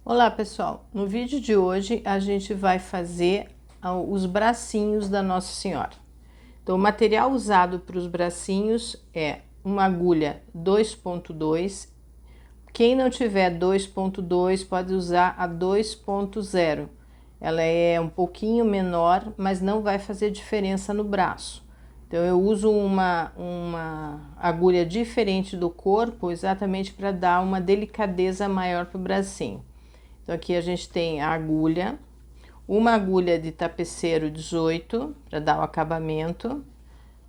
Olá pessoal, no vídeo de hoje a gente vai fazer os bracinhos da Nossa Senhora. Então o material usado para os bracinhos é uma agulha 2.2, quem não tiver 2.2 pode usar a 2.0, ela é um pouquinho menor, mas não vai fazer diferença no braço. Então eu uso uma agulha diferente do corpo exatamente para dar uma delicadeza maior para o bracinho. Então aqui a gente tem a agulha, uma agulha de tapeceiro 18 para dar o acabamento,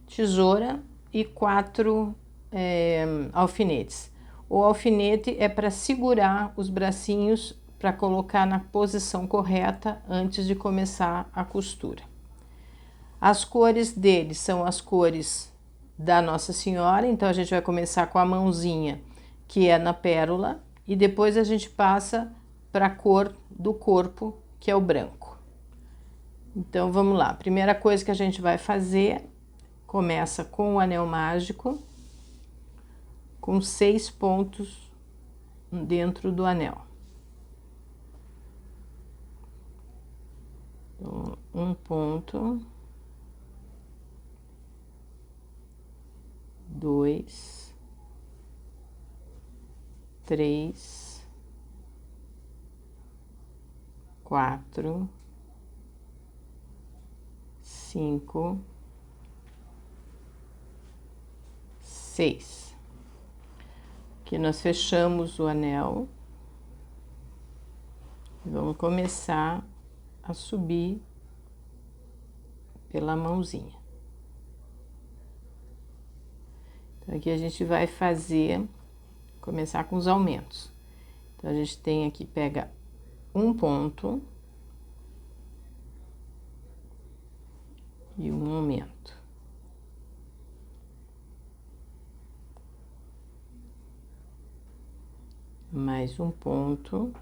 tesoura e 4 alfinetes. O alfinete é para segurar os bracinhos para colocar na posição correta antes de começar a costura. As cores dele são as cores da Nossa Senhora, então a gente vai começar com a mãozinha, que é na pérola, e depois a gente passa para a cor do corpo, que é o branco. Então vamos lá, primeira coisa que a gente vai fazer, começa com o anel mágico, com 6 pontos dentro do anel. Então, um ponto, 2, 3, 4, 5, 6. Aqui nós fechamos o anel e vamos começar a subir pela mãozinha. Então aqui a gente vai começar com os aumentos. Então a gente tem aqui, pega um ponto e um aumento. Mais um ponto,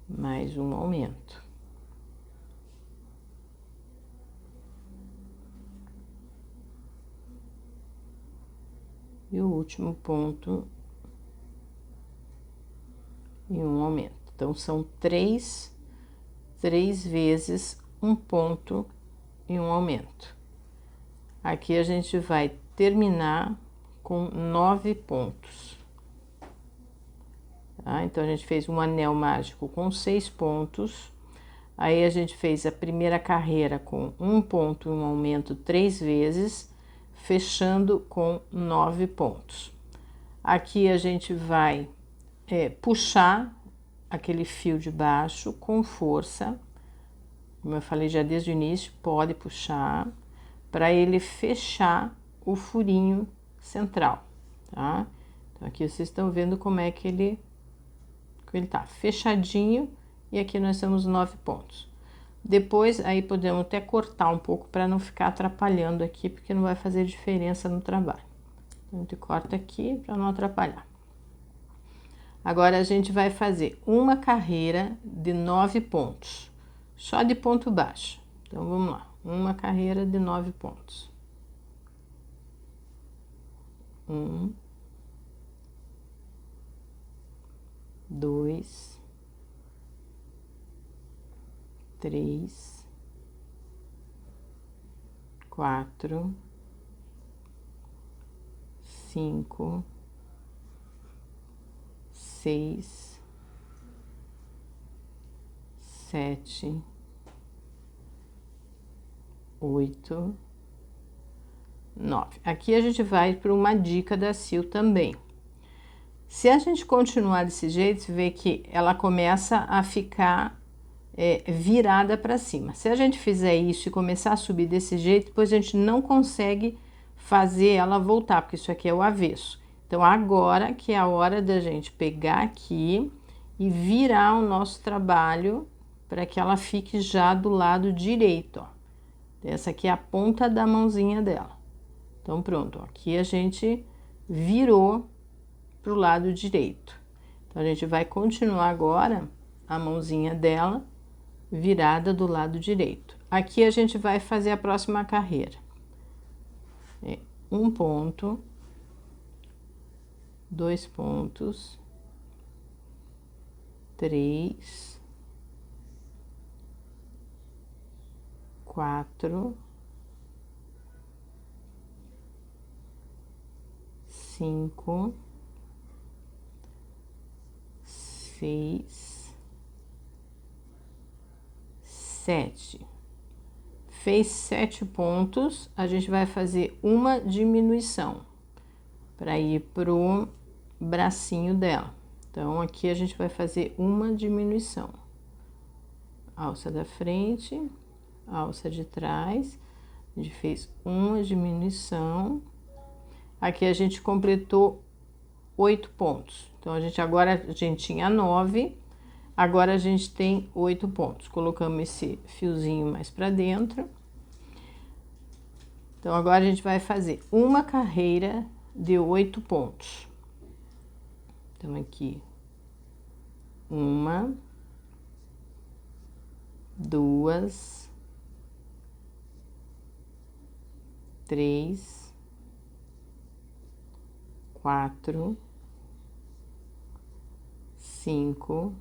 mais um aumento. E o último ponto e um aumento. Então são três vezes um ponto e um aumento. Aqui a gente vai terminar com 9 pontos. Tá? Então a gente fez um anel mágico com 6 pontos. Aí a gente fez a primeira carreira com um ponto e um aumento 3 vezes, fechando com 9 pontos. Aqui a gente vai puxar aquele fio de baixo com força, como eu falei já desde o início, pode puxar, para ele fechar o furinho central, tá? Então aqui vocês estão vendo como é que ele tá fechadinho, e aqui nós temos 9 pontos. Depois aí podemos até cortar um pouco para não ficar atrapalhando aqui, porque não vai fazer diferença no trabalho. Então a gente corta aqui para não atrapalhar. Agora a gente vai fazer uma carreira de 9 pontos, só de ponto baixo. Então vamos lá, uma carreira de 9 pontos. 1, 2, 3, 4, 5, 6, 7, 8, 9. Aqui a gente vai para uma dica da Sil também. Se a gente continuar desse jeito, você vê que ela começa a ficar virada para cima. Se a gente fizer isso e começar a subir desse jeito, depois a gente não consegue fazer ela voltar, porque isso aqui é o avesso. Então agora que é a hora da gente pegar aqui e virar o nosso trabalho para que ela fique já do lado direito, ó. Essa aqui é a ponta da mãozinha dela. Então pronto, ó, aqui a gente virou pro lado direito. Então a gente vai continuar agora a mãozinha dela virada do lado direito. Aqui a gente vai fazer a próxima carreira. Um ponto, 2 pontos, 3, 4, 5, 6, 7. Fez 7 pontos, a gente vai fazer uma diminuição para ir pro bracinho dela. Então, aqui a gente vai fazer uma diminuição. Alça da frente, alça de trás, a gente fez uma diminuição. Aqui a gente completou 8 pontos. Então, agora a gente tinha 9, agora a gente tem 8 pontos. Colocamos esse fiozinho mais para dentro. Então, agora a gente vai fazer uma carreira de 8 pontos. Então, aqui, 1, 2, 3, 4, 5,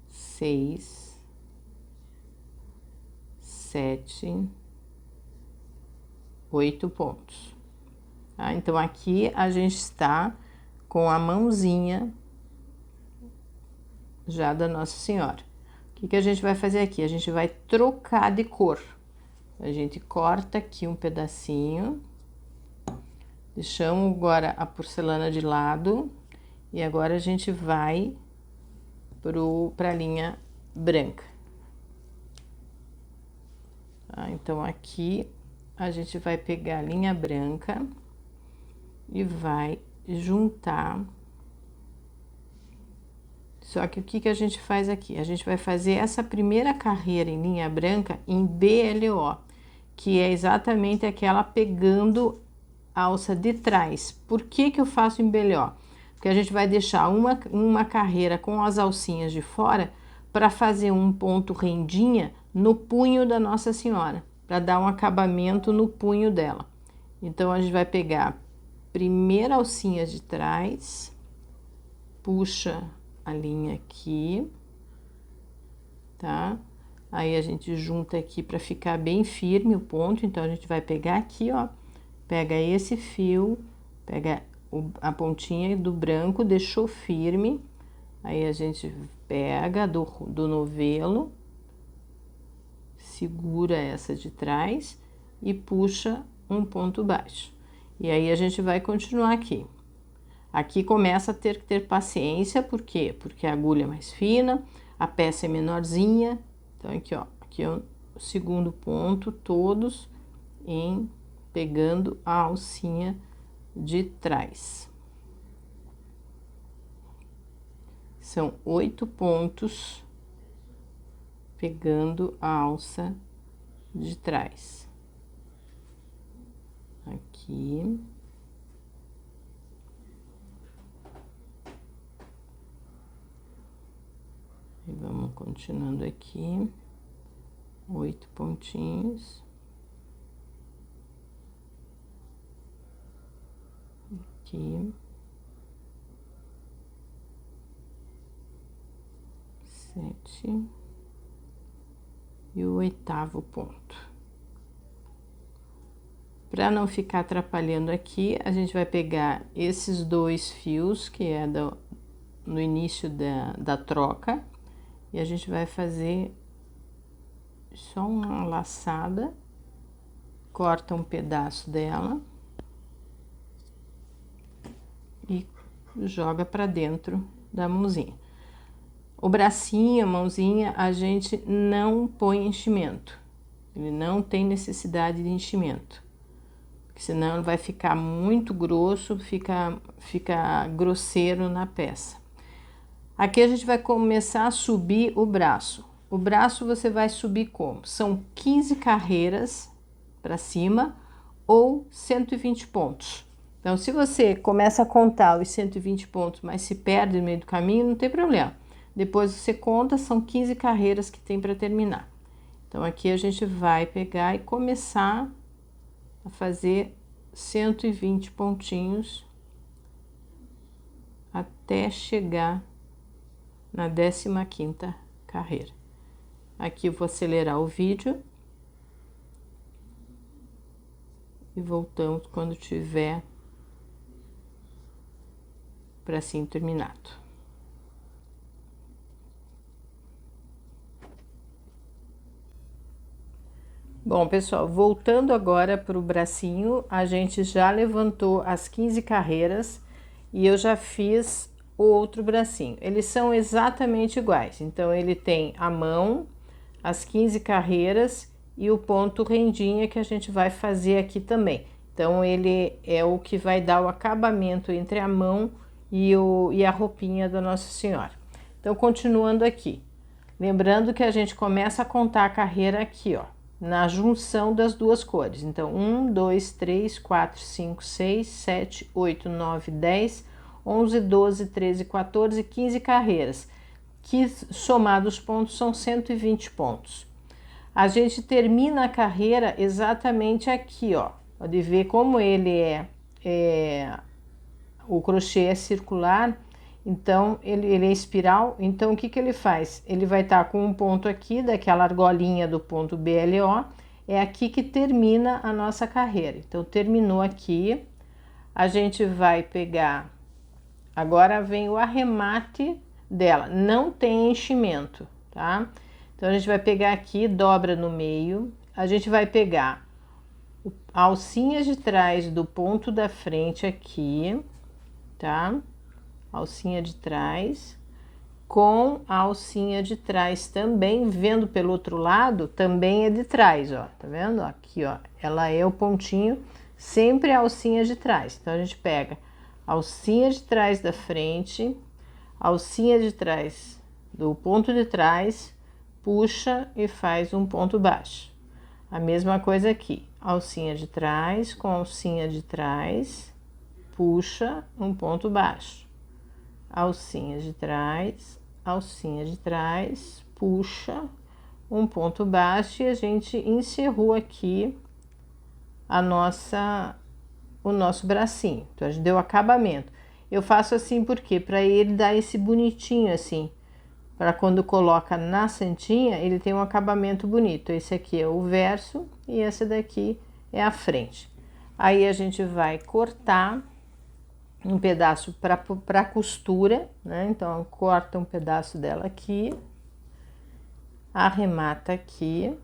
6, 7, 8 pontos. Tá? Então, aqui a gente está com a mãozinha já da Nossa Senhora. O que a gente vai fazer aqui? A gente vai trocar de cor. A gente corta aqui um pedacinho, deixamos agora a porcelana de lado e agora a gente vai para a linha branca. Tá? Então, aqui a gente vai pegar a linha branca e vai juntar. Só que o que a gente faz aqui? A gente vai fazer essa primeira carreira em linha branca em BLO, que é exatamente aquela pegando a alça de trás. Por que eu faço em BLO? Porque a gente vai deixar uma carreira com as alcinhas de fora para fazer um ponto rendinha no punho da Nossa Senhora, para dar um acabamento no punho dela. Então, a gente vai pegar a primeira alcinha de trás, puxa a linha aqui, tá? Aí a gente junta aqui para ficar bem firme o ponto. Então, a gente vai pegar aqui, ó, pega esse fio, pega a pontinha do branco, deixou firme. Aí a gente pega do novelo, segura essa de trás e puxa um ponto baixo. E aí a gente vai continuar aqui. Aqui começa a ter que ter paciência, por quê? Porque a agulha é mais fina, a peça é menorzinha. Então, aqui, ó, aqui é o segundo ponto, todos pegando a alcinha de trás. São 8 pontos pegando a alça de trás. Aqui. E vamos continuando aqui, 8 pontinhos. Aqui. 7. E o 8º ponto. Para não ficar atrapalhando aqui, a gente vai pegar esses 2 fios, que é no início da troca, e a gente vai fazer só uma laçada, corta um pedaço dela e joga para dentro da mãozinha. O bracinho, a mãozinha, a gente não põe enchimento, ele não tem necessidade de enchimento, porque senão ele vai ficar muito grosso, fica grosseiro na peça. Aqui a gente vai começar a subir o braço. O braço você vai subir como? São 15 carreiras para cima ou 120 pontos. Então, se você começa a contar os 120 pontos, mas se perde no meio do caminho, não tem problema. Depois você conta, são 15 carreiras que tem para terminar. Então, aqui a gente vai pegar e começar a fazer 120 pontinhos até chegar na 15ª carreira. Aqui eu vou acelerar o vídeo e voltamos quando tiver bracinho terminado. Bom, pessoal, voltando agora para o bracinho, a gente já levantou as 15 carreiras e eu já fiz o outro bracinho. Eles são exatamente iguais, então ele tem a mão, as 15 carreiras e o ponto rendinha que a gente vai fazer aqui também. Então ele é o que vai dar o acabamento entre a mão e a roupinha da Nossa Senhora. Então, continuando aqui, lembrando que a gente começa a contar a carreira aqui, ó, na junção das duas cores. Então, 1, 2, 3, 4, 5, 6, 7, 8, 9, 10, 11, 12, 13, 14, 15 carreiras, que somados os pontos são 120 pontos. A gente termina a carreira exatamente aqui, ó. Pode ver como ele o crochê é circular, então ele é espiral. Então o que que ele faz? Ele vai estar com um ponto aqui daquela argolinha do ponto BLO, é aqui que termina a nossa carreira. Então terminou aqui, a gente vai pegar, agora vem o arremate dela, não tem enchimento, tá? Então a gente vai pegar aqui, dobra no meio, a gente vai pegar a alcinha de trás do ponto da frente aqui, tá? Alcinha de trás, com a alcinha de trás também, vendo pelo outro lado, também é de trás, ó, tá vendo? Aqui, ó, ela é o pontinho, sempre a alcinha de trás. Então, a gente pega a alcinha de trás da frente, a alcinha de trás do ponto de trás, puxa e faz um ponto baixo. A mesma coisa aqui, alcinha de trás com alcinha de trás, puxa um ponto baixo, alcinha de trás, puxa um ponto baixo e a gente encerrou aqui o nosso bracinho. Então a gente deu acabamento. Eu faço assim porque para ele dar esse bonitinho assim, para quando coloca na santinha, ele tem um acabamento bonito. Esse aqui é o verso e esse daqui é a frente. Aí a gente vai cortar um pedaço para costura, né? Então, corta um pedaço dela aqui, arremata aqui,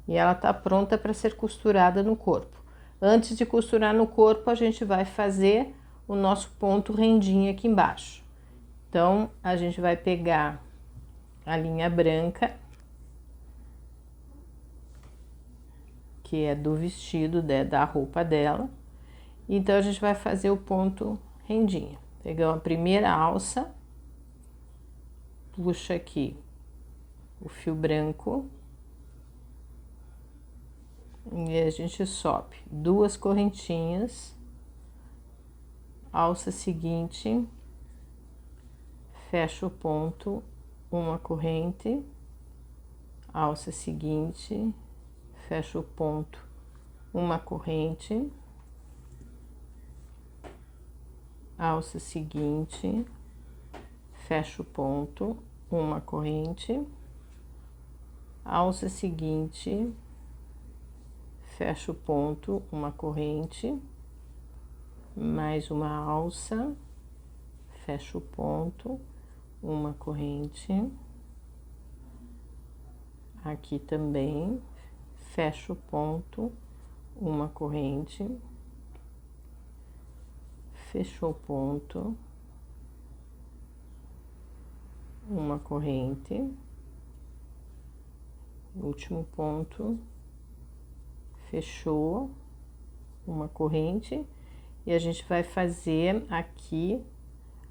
e ela tá pronta para ser costurada no corpo. Antes de costurar no corpo, a gente vai fazer o nosso ponto rendinha aqui embaixo. Então, a gente vai pegar a linha branca, que é do vestido, da roupa dela. Então, a gente vai fazer o ponto rendinha. Pegamos a primeira alça, puxa aqui o fio branco e a gente sobe 2 correntinhas, alça seguinte, fecha o ponto, uma corrente, alça seguinte, fecha o ponto, uma corrente, alça seguinte, fecha o ponto, uma corrente, alça seguinte, fecha o ponto, uma corrente, mais uma alça, fecha o ponto, uma corrente, aqui também, fecha o ponto, uma corrente, fechou o ponto, uma corrente, último ponto, fechou uma corrente e a gente vai fazer aqui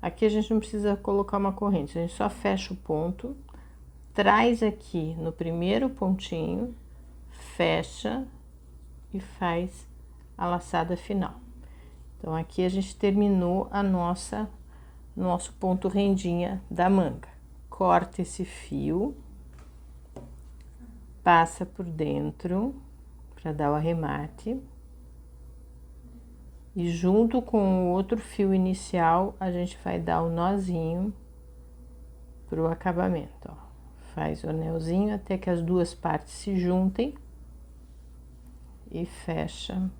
a gente não precisa colocar uma corrente, a gente só fecha o ponto, traz aqui no primeiro pontinho, fecha e faz a laçada final. Então aqui a gente terminou a nosso ponto rendinha da manga. Corta esse fio, passa por dentro para dar o arremate E junto com o outro fio inicial, a gente vai dar o nozinho pro acabamento, ó. Faz o anelzinho até que as duas partes se juntem e fecha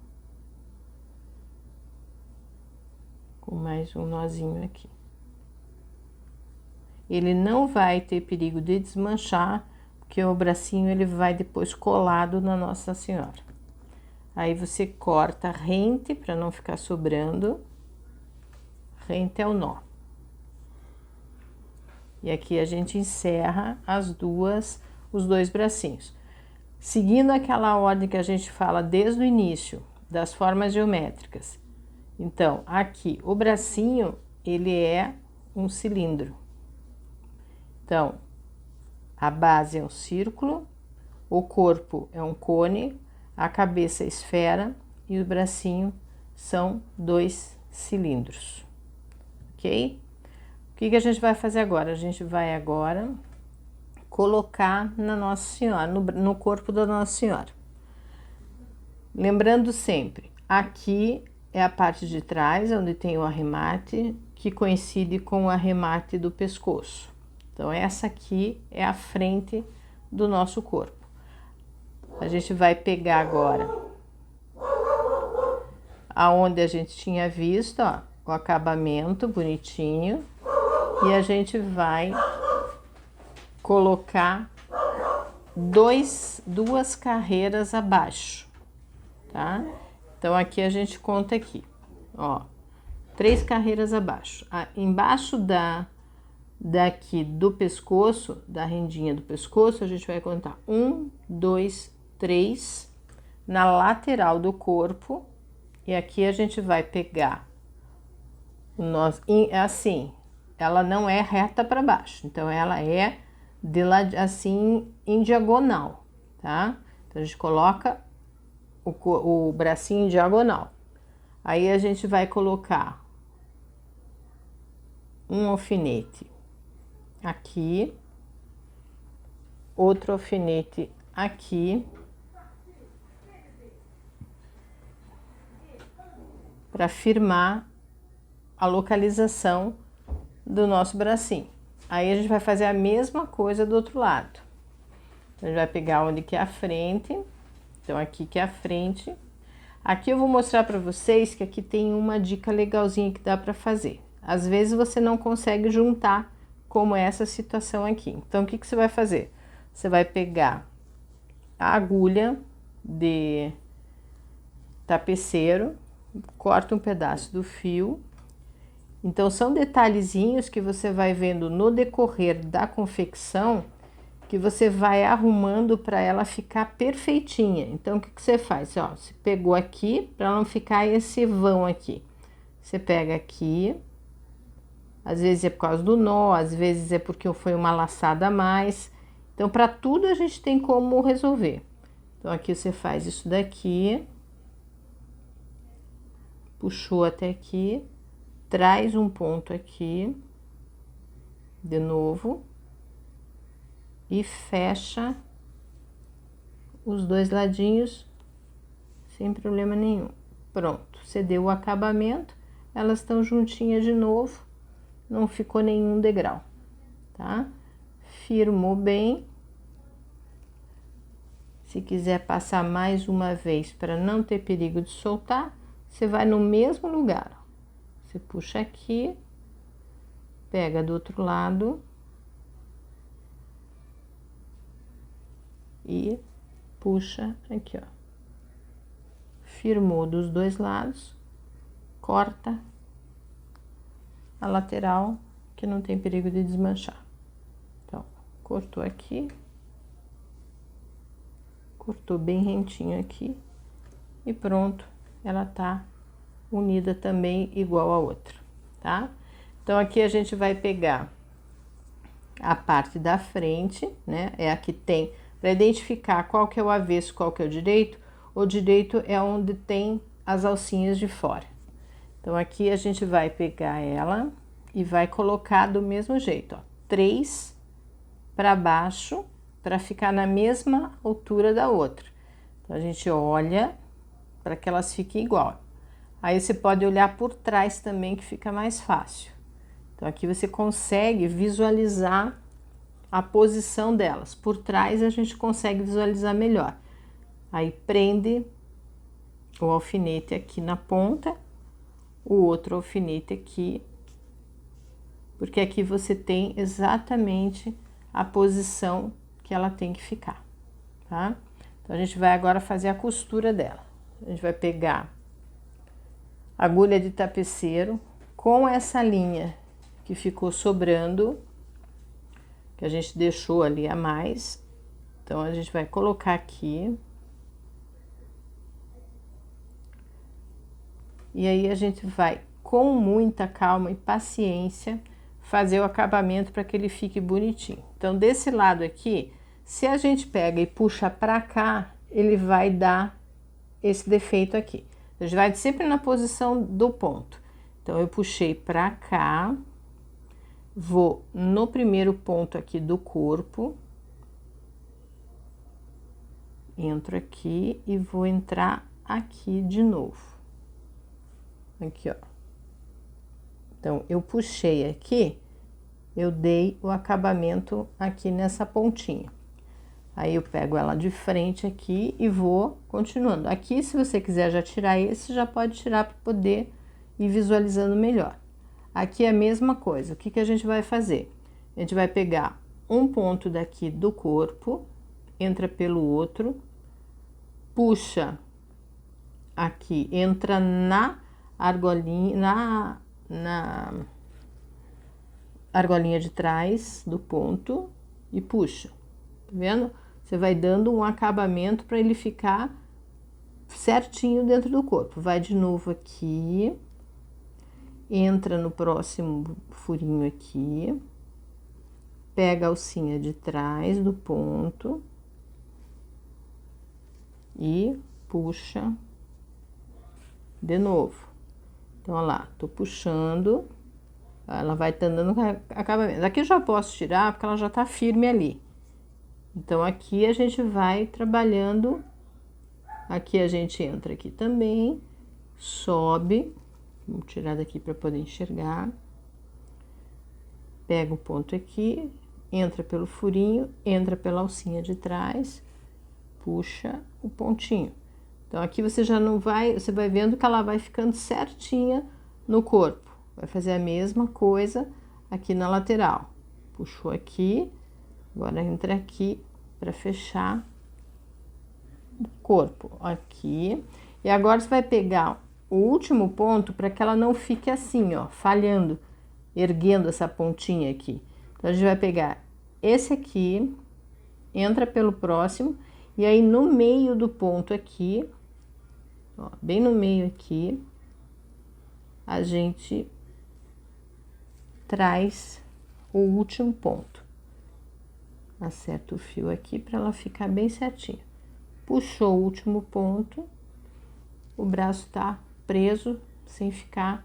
com mais um nozinho aqui. Ele não vai ter perigo de desmanchar, porque o bracinho ele vai depois colado na Nossa Senhora. Aí você corta rente para não ficar sobrando. Rente é o nó. E aqui a gente encerra os dois bracinhos. Seguindo aquela ordem que a gente fala desde o início, das formas geométricas. Então, aqui, o bracinho, ele é um cilindro. Então, a base é um círculo, o corpo é um cone, a cabeça é esfera e o bracinho são dois cilindros, ok? O que a gente vai fazer agora? A gente vai agora colocar na Nossa Senhora, no corpo da Nossa Senhora. Lembrando sempre, aqui é a parte de trás, onde tem o arremate, que coincide com o arremate do pescoço. Então, essa aqui é a frente do nosso corpo. A gente vai pegar agora aonde a gente tinha visto, ó, o acabamento bonitinho, e a gente vai colocar duas carreiras abaixo, tá? Então, aqui a gente conta aqui, ó, 3 carreiras abaixo. Embaixo daqui do pescoço, da rendinha do pescoço, a gente vai contar 1, 2, 3 na lateral do corpo, e aqui a gente vai pegar o nosso, assim, ela não é reta para baixo, então ela é de lado, assim, em diagonal, tá? Então a gente coloca o bracinho em diagonal. Aí a gente vai colocar um alfinete aqui, outro alfinete aqui, para firmar a localização do nosso bracinho. Aí a gente vai fazer a mesma coisa do outro lado. Então, a gente vai pegar onde que é a frente, então aqui que é a frente. Aqui eu vou mostrar para vocês que aqui tem uma dica legalzinha que dá para fazer. Às vezes você não consegue juntar como é essa situação aqui. Então, o que você vai fazer? Você vai pegar a agulha de tapeceiro, corta um pedaço do fio. Então, são detalhezinhos que você vai vendo no decorrer da confecção, que você vai arrumando para ela ficar perfeitinha. Então, o que você faz? Ó, você pegou aqui, para não ficar esse vão aqui. Você pega aqui, às vezes é por causa do nó, às vezes é porque foi uma laçada a mais. Então, para tudo a gente tem como resolver. Então, aqui você faz isso daqui, puxou até aqui, traz um ponto aqui, de novo, e fecha os dois ladinhos sem problema nenhum. Pronto, você deu o acabamento, elas estão juntinhas de novo, não ficou nenhum degrau, tá? Firmou bem. Se quiser passar mais uma vez para não ter perigo de soltar, você vai no mesmo lugar. Você puxa aqui, pega do outro lado e puxa aqui, ó. Firmou dos dois lados, corta a lateral, que não tem perigo de desmanchar. Então, cortou aqui, cortou bem rentinho aqui e pronto, ela tá unida também igual a outra, tá? Então, aqui a gente vai pegar a parte da frente, né? É a que tem, para identificar qual que é o avesso, qual que é o direito é onde tem as alcinhas de fora. Então, aqui a gente vai pegar ela e vai colocar do mesmo jeito, ó, 3 para baixo, para ficar na mesma altura da outra. Então, a gente olha para que elas fiquem igual. Aí você pode olhar por trás também, que fica mais fácil. Então aqui você consegue visualizar a posição delas. Por trás a gente consegue visualizar melhor. Aí prende o alfinete aqui na ponta, o outro alfinete aqui, porque aqui você tem exatamente a posição que ela tem que ficar, tá? Então a gente vai agora fazer a costura dela. A gente vai pegar a agulha de tapeceiro com essa linha que ficou sobrando, que a gente deixou ali a mais. Então a gente vai colocar aqui. E aí a gente vai, com muita calma e paciência, fazer o acabamento para que ele fique bonitinho. Então, desse lado aqui, se a gente pega e puxa para cá, ele vai dar esse defeito aqui. A gente vai sempre na posição do ponto. Então, eu puxei para cá, vou no primeiro ponto aqui do corpo, entro aqui e vou entrar aqui de novo. Aqui, ó. Então, eu puxei aqui, eu dei o acabamento aqui nessa pontinha. Aí, eu pego ela de frente aqui e vou continuando. Aqui, se você quiser já tirar esse, já pode tirar para poder ir visualizando melhor. Aqui é a mesma coisa. O que que a gente vai fazer? A gente vai pegar um ponto daqui do corpo, entra pelo outro, puxa aqui, entra na argolinha, na argolinha de trás do ponto e puxa, tá vendo? Você vai dando um acabamento para ele ficar certinho dentro do corpo. Vai de novo aqui, entra no próximo furinho aqui, pega a alcinha de trás do ponto e puxa de novo. Então, olha lá, tô puxando, ela vai dando acabamento. Aqui eu já posso tirar, porque ela já tá firme ali. Então, aqui a gente vai trabalhando, aqui a gente entra aqui também, sobe, vou tirar daqui para poder enxergar. Pega o ponto aqui, entra pelo furinho, entra pela alcinha de trás, puxa o pontinho. Então, aqui você já não vai, você vai vendo que ela vai ficando certinha no corpo. Vai fazer a mesma coisa aqui na lateral. Puxou aqui, agora entra aqui para fechar o corpo. Aqui. E agora você vai pegar o último ponto para que ela não fique assim, ó, falhando, erguendo essa pontinha aqui. Então, a gente vai pegar esse aqui, entra pelo próximo, e aí no meio do ponto aqui, ó, bem no meio aqui, a gente traz o último ponto. Acerta o fio aqui para ela ficar bem certinho. Puxou o último ponto, o braço tá preso, sem ficar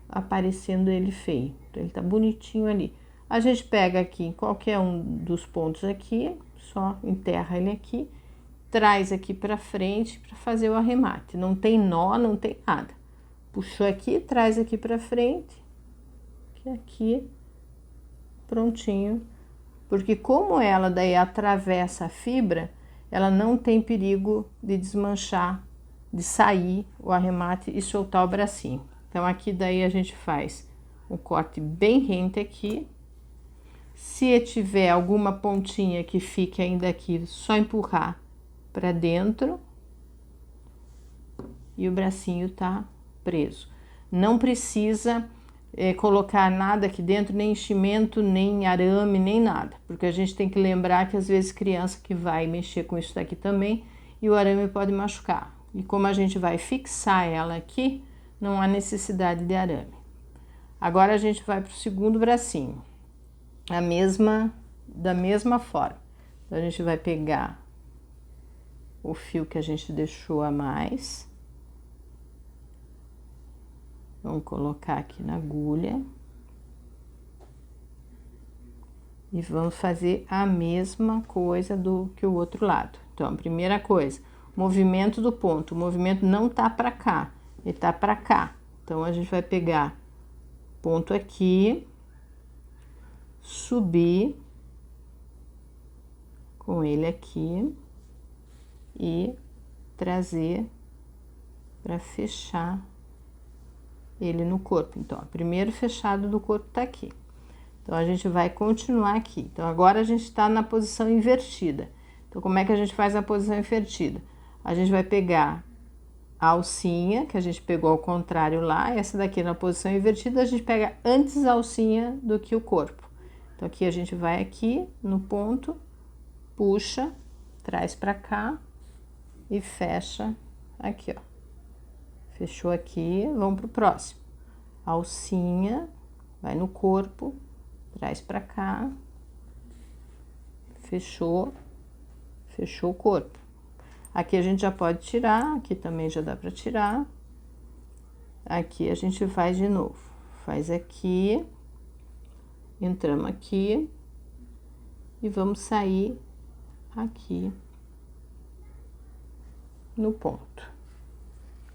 aparecendo ele feio. Então, ele tá bonitinho ali. A gente pega aqui em qualquer um dos pontos aqui, só enterra ele aqui, traz aqui pra frente para fazer o arremate. Não tem nó, não tem nada. Puxou aqui, traz aqui pra frente, que aqui, prontinho. Porque como ela daí atravessa a fibra, ela não tem perigo de desmanchar, de sair o arremate e soltar o bracinho. Então, aqui daí a gente faz um corte bem rente aqui. Se tiver alguma pontinha que fique ainda aqui, só empurrar para dentro e o bracinho tá preso. Não precisa colocar nada aqui dentro, nem enchimento, nem arame, nem nada, porque a gente tem que lembrar que às vezes criança que vai mexer com isso daqui também e o arame pode machucar. E como a gente vai fixar ela aqui, não há necessidade de arame. Agora a gente vai para o segundo bracinho, da mesma forma. Então, a gente vai pegar o fio que a gente deixou a mais, vamos colocar aqui na agulha e vamos fazer a mesma coisa do que o outro lado. Então, a primeira coisa, movimento do ponto, o movimento não tá para cá, ele tá para cá. Então, a gente vai pegar ponto aqui, subir com ele aqui e trazer para fechar ele no corpo. Então, o primeiro fechado do corpo tá aqui. Então, a gente vai continuar aqui. Então, agora a gente tá na posição invertida. Então, como é que a gente faz a posição invertida? A gente vai pegar a alcinha, que a gente pegou ao contrário lá, essa daqui na posição invertida, a gente pega antes a alcinha do que o corpo. Então, aqui a gente vai aqui no ponto, puxa, traz pra cá e fecha aqui, ó. Fechou aqui, vamos pro próximo. Alcinha, vai no corpo, traz pra cá, fechou, fechou o corpo. Aqui a gente já pode tirar, aqui também já dá pra tirar. Aqui a gente faz de novo. Faz aqui, entramos aqui e vamos sair aqui no ponto.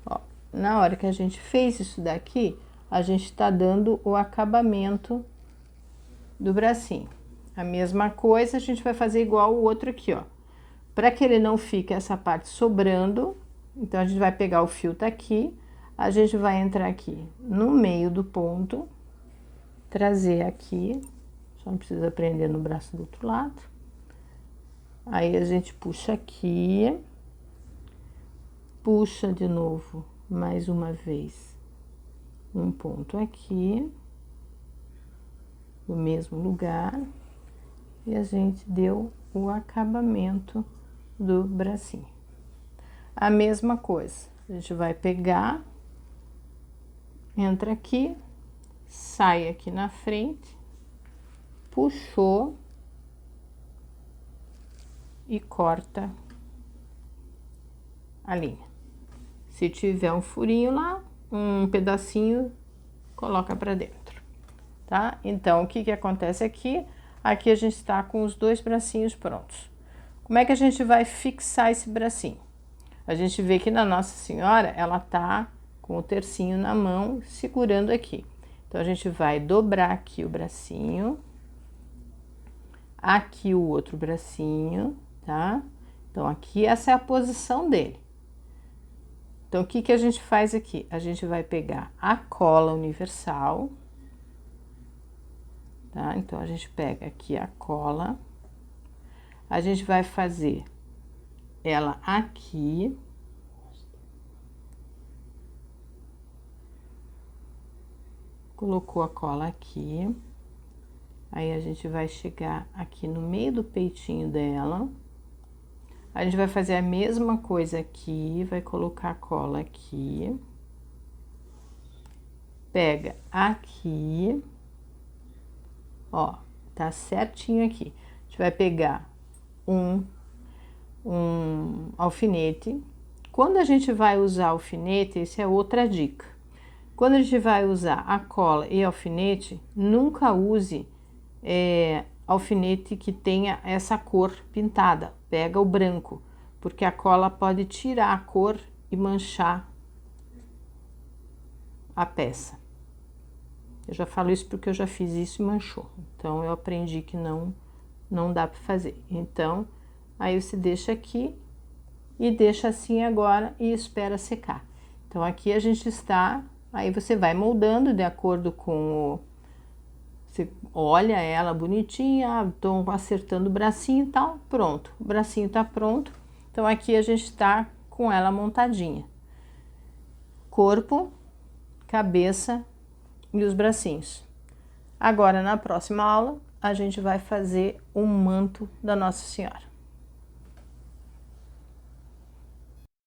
Ó, na hora que a gente fez isso daqui, a gente tá dando o acabamento do bracinho. A mesma coisa, a gente vai fazer igual o outro aqui, ó. Para que ele não fique essa parte sobrando, então a gente vai pegar o fio tá aqui, a gente vai entrar aqui no meio do ponto, trazer aqui, só não precisa prender no braço do outro lado. Aí a gente puxa aqui, puxa de novo, mais uma vez, um ponto aqui, no mesmo lugar, e a gente deu o acabamento do bracinho. A mesma coisa, a gente vai pegar, entra aqui, sai aqui na frente, puxou e corta a linha. Se tiver um furinho lá, um pedacinho, coloca pra dentro, tá? Então, o que que acontece aqui? Aqui a gente está com os dois bracinhos prontos. Como é que a gente vai fixar esse bracinho? A gente vê que na Nossa Senhora, ela tá com o tercinho na mão, segurando aqui. Então, a gente vai dobrar aqui o bracinho, aqui o outro bracinho, tá? Então, aqui essa é a posição dele. Então, o que que a gente faz aqui? A gente vai pegar a cola universal, tá? Então, a gente pega aqui a cola, a gente vai fazer ela aqui, colocou a cola aqui, aí a gente vai chegar aqui no meio do peitinho dela, a gente vai fazer a mesma coisa aqui, vai colocar a cola aqui, pega aqui, ó, tá certinho aqui. A gente vai pegar um alfinete. Quando a gente vai usar alfinete, isso é outra dica. Quando a gente vai usar a cola e alfinete, nunca use alfinete que tenha essa cor pintada. Pega o branco, porque a cola pode tirar a cor e manchar a peça. Eu já falo isso porque eu já fiz isso e manchou. Então, eu aprendi que não dá para fazer. Então, aí você deixa aqui e deixa assim agora e espera secar. Então, aqui a gente está, aí você vai moldando de acordo com o... Você olha ela bonitinha, tô acertando o bracinho e tal, pronto. O bracinho tá pronto. Então, aqui a gente tá com ela montadinha. Corpo, cabeça e os bracinhos. Agora, na próxima aula, a gente vai fazer o manto da Nossa Senhora.